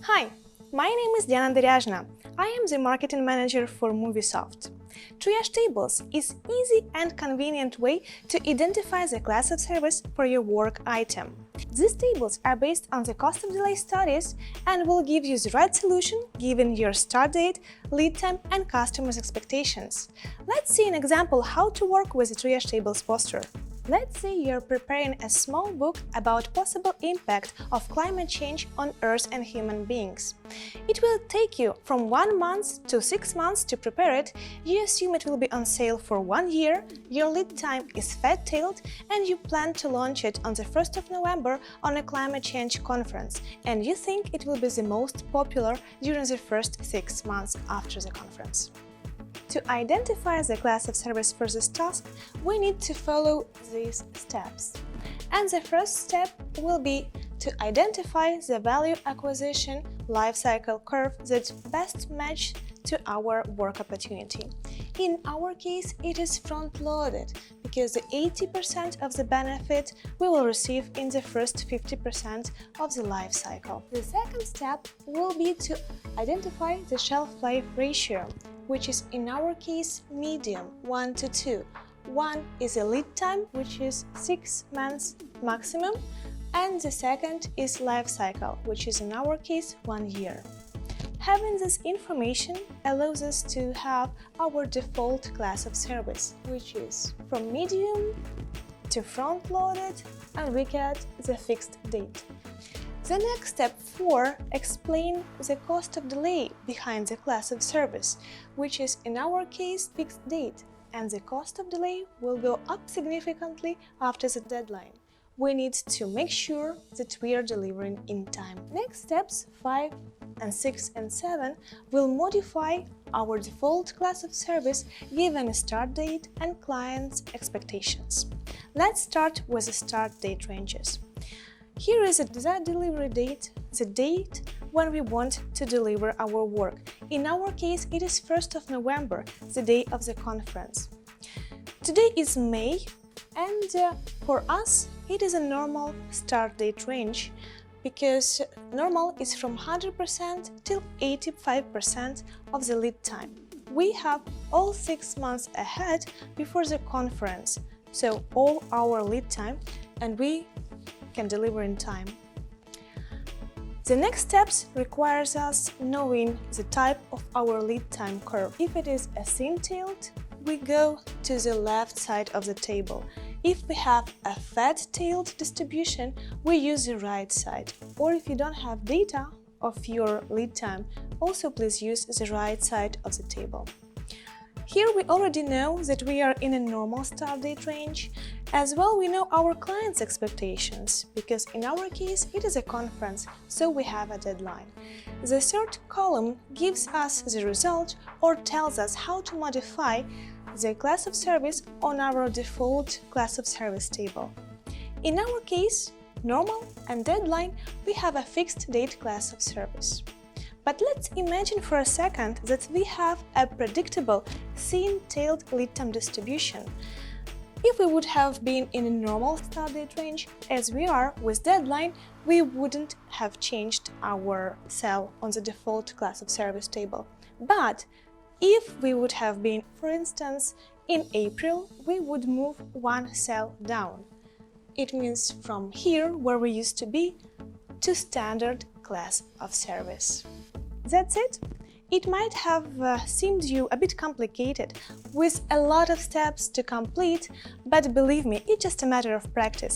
Hi, my name is Diana Deryazhna. I am the marketing manager for Moviesoft. Triage Tables is easy and convenient way to identify the class of service for your work item. These tables are based on the cost of delay studies and will give you the right solution given your start date, lead time and customers' expectations. Let's see an example how to work with the Triage Tables poster. Let's say you're preparing a small book about possible impact of climate change on Earth and human beings. It will take you from 1 month to 6 months to prepare it. You assume it will be on sale for 1 year, your lead time is fat-tailed, and you plan to launch it on the 1st of November on a climate change conference, and you think it will be the most popular during the first 6 months after the conference. To identify the class of service for this task, we need to follow these steps. And the first step will be to identify the value acquisition lifecycle curve that best matches to our work opportunity. In our case, it is front-loaded because the 80% of the benefit we will receive in the first 50% of the life cycle. The second step will be to identify the shelf life ratio, which is in our case medium, 1 to 2. 1 is a lead time, which is 6 months maximum, and the second is life cycle, which is in our case 1 year. Having this information allows us to have our default class of service, which is from medium to front-loaded, and we get the fixed date. The next step 4 explains the cost of delay behind the class of service, which is in our case fixed date, and the cost of delay will go up significantly after the deadline. We need to make sure that we are delivering in time. Next steps 5 and 6 and 7 will modify our default class of service given a start date and client's expectations. Let's start with the start date ranges. Here is the desired delivery date, the date when we want to deliver our work. In our case, it is 1st of November, the day of the conference. Today is May, and for us, it is a normal start date range because normal is from 100% till 85% of the lead time. We have all 6 months ahead before the conference, so all our lead time, and we can deliver in time. The next steps requires us knowing the type of our lead time curve. If it is a thin-tailed, we go to the left side of the table. If we have a fat-tailed distribution, we use the right side. Or if you don't have data of your lead time, also please use the right side of the table. Here we already know that we are in a normal start date range. As well, we know our clients' expectations, because in our case it is a conference, so we have a deadline. The third column gives us the result or tells us how to modify the class of service on our default class of service table. In our case, normal and deadline, we have a fixed date class of service. But let's imagine for a second that we have a predictable thin-tailed lead time distribution. If we would have been in a normal start date range, as we are with deadline, we wouldn't have changed our cell on the default class of service table. But if we would have been, for instance, in April, we would move 1 cell down. It means from here, where we used to be, to standard class of service. That's it. It might have seemed you a bit complicated, with a lot of steps to complete, but believe me, it's just a matter of practice.